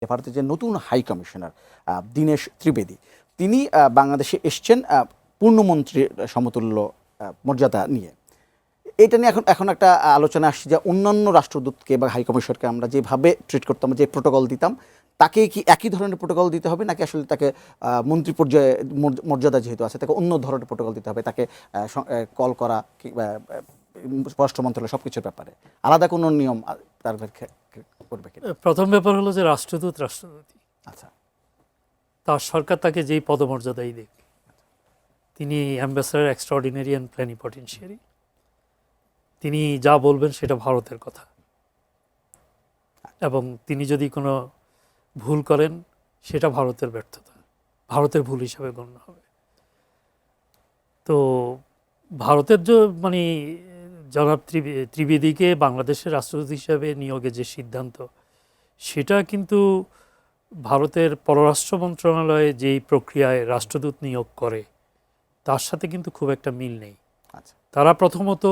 ভারতের যে নতুন হাই কমিশনার দীনেশ ত্রিবেদী, তিনি বাংলাদেশে এসছেন পূর্ণমন্ত্রীর সমতুল্য মর্যাদা নিয়ে। এটা নিয়ে এখন একটা আলোচনা আসছে যে অন্যান্য রাষ্ট্রদূতকে বা হাই কমিশনারকে আমরা যেভাবে ট্রিট করতাম, যে প্রোটোকল দিতাম, তাকে কি একই ধরনের প্রোটোকল দিতে হবে, নাকি আসলে তাকে মন্ত্রী পর্যায়ে মর্যাদা যেহেতু আছে তাকে অন্য ধরনের প্রোটোকল দিতে হবে, তাকে কল করা কিংবা স্বরাষ্ট্র মন্ত্রণালয় সব কিছুর ব্যাপারে আলাদা কোনো নিয়ম তার করবে কিনা? প্রথম ব্যাপার হলো যে রাষ্ট্রদূতই। আচ্ছা, তার সরকার তাকে যেই পদমর্যাদাই দেখ, তিনি অ্যাম্বাসেডর এক্সট্রাঅর্ডিনারি অ্যান্ড প্লেনিপটেনশিয়ারি। তিনি যা বলবেন সেটা ভারতের কথা, এবং তিনি যদি কোনো ভুল করেন সেটা ভারতের ব্যর্থতা, ভারতের ভুল হিসাবে গণ্য হবে। তো ভারতের যে জনাব ত্রিবেদীকে বাংলাদেশের রাষ্ট্রদূত হিসাবে নিয়োগের যে সিদ্ধান্ত, সেটা কিন্তু ভারতের পররাষ্ট্র মন্ত্রণালয়ে যেই প্রক্রিয়ায় রাষ্ট্রদূত নিয়োগ করে তার সাথে কিন্তু খুব একটা মিল নেই। আচ্ছা, তারা প্রথমত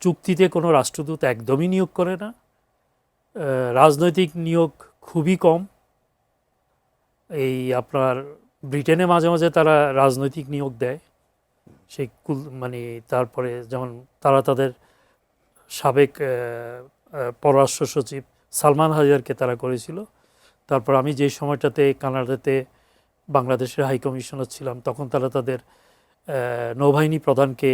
চুক্তিতে কোনো রাষ্ট্রদূত একদমই নিয়োগ করে না, রাজনৈতিক নিয়োগ খুবই কম। এই আপনার ব্রিটেনে মাঝে মাঝে তারা রাজনৈতিক নিয়োগ দেয়, সেই তারপরে যেমন তারা তাদের সাবেক পররাষ্ট্র সচিব সালমান হাজারকে তারা করেছিল। তারপর আমি যে সময়টাতে কানাডাতে বাংলাদেশের হাই কমিশনার ছিলাম, তখন তারা তাদের নৌবাহিনী প্রধানকে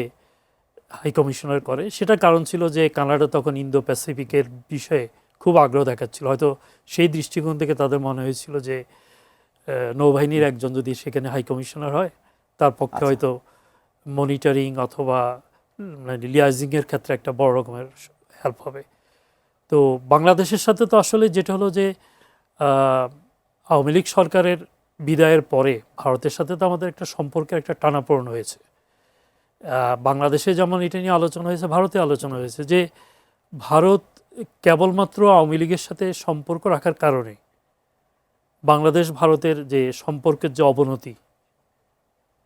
হাই কমিশনার করে। সেটার কারণ ছিল যে কানাডা তখন ইন্দো প্যাসিফিকের বিষয়ে খুব আগ্রহ দেখাচ্ছিল। হয়তো সেই দৃষ্টিকোণ থেকে তাদের মনে হয়েছিল যে নৌবাহিনীর একজন যদি সেখানে হাই কমিশনার হয়, তার পক্ষে হয়তো মনিটরিং অথবা লিয়াজিংয়ের ক্ষেত্রে একটা বড় রকমের হেল্প হবে। তো বাংলাদেশের সাথে তো আসলে যেটা হলো যে আওয়ামী লীগ সরকারের বিদায়ের পরে ভারতের সাথে তো আমাদের একটা সম্পর্কের একটা টানাপোড়েন হয়েছে। বাংলাদেশে যেমন এটা নিয়ে আলোচনা হয়েছে, ভারতে আলোচনা হয়েছে যে ভারত কেবলমাত্র আওয়ামী লীগের সাথে সম্পর্ক রাখার কারণে বাংলাদেশ ভারতের যে সম্পর্কের যে অবনতি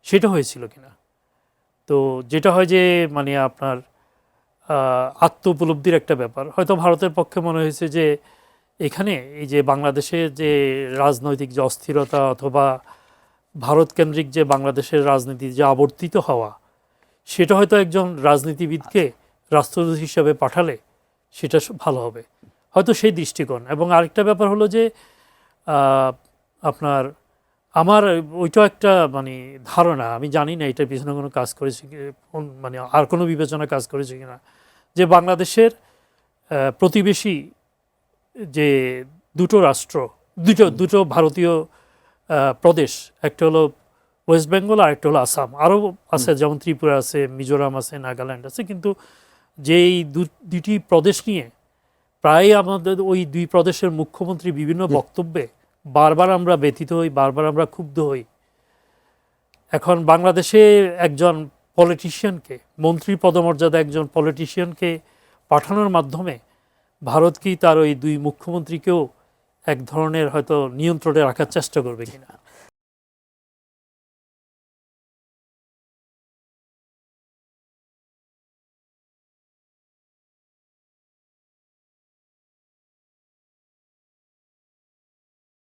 সেটা হয়েছিল কিনা। তো যেটা হয় যে আপনার আত্ম উপলব্ধির একটা ব্যাপার, হয়তো ভারতের পক্ষে মনে হয়েছে যে এখানে এই যে বাংলাদেশে যে রাজনৈতিক যে অস্থিরতা অথবা ভারতকেন্দ্রিক যে বাংলাদেশের রাজনীতি যে আবর্তিত হওয়া, সেটা হয়তো একজন রাজনীতিবিদকে রাষ্ট্রদূত হিসাবে পাঠালে সেটা ভালো হবে, হয়তো সেই দৃষ্টিকোণ। এবং আরেকটা ব্যাপার হলো যে আপনার আমার ওইটা একটা ধারণা, আমি জানি না এটার পিছনে কোনো কাজ করেছে আর কোনো বিবেচনা কাজ করেছে কিনা, যে বাংলাদেশের প্রতিবেশী যে দুটো রাষ্ট্র, দুটো ভারতীয় প্রদেশ, একটা হলো ওয়েস্ট বেঙ্গল আর একটা হলো আসাম, আরও আছে, যেমন ত্রিপুরা আছে, মিজোরাম আছে, নাগাল্যান্ড আছে, কিন্তু যেই দুটি প্রদেশ নিয়ে প্রায় আমাদের ওই দুই প্রদেশের মুখ্যমন্ত্রী বিভিন্ন বক্তব্যে বারবার আমরা ব্যথিত হই, বারবার আমরা ক্ষুব্ধ হই। এখন বাংলাদেশে একজন পলিটিশিয়ানকে, মন্ত্রী পদমর্যাদা একজন পলিটিশিয়ানকে পাঠানোর মাধ্যমে ভারত কি তার ওই দুই মুখ্যমন্ত্রীকেও এক ধরনের হয়তো নিয়ন্ত্রণে রাখার চেষ্টা করবে কিনা।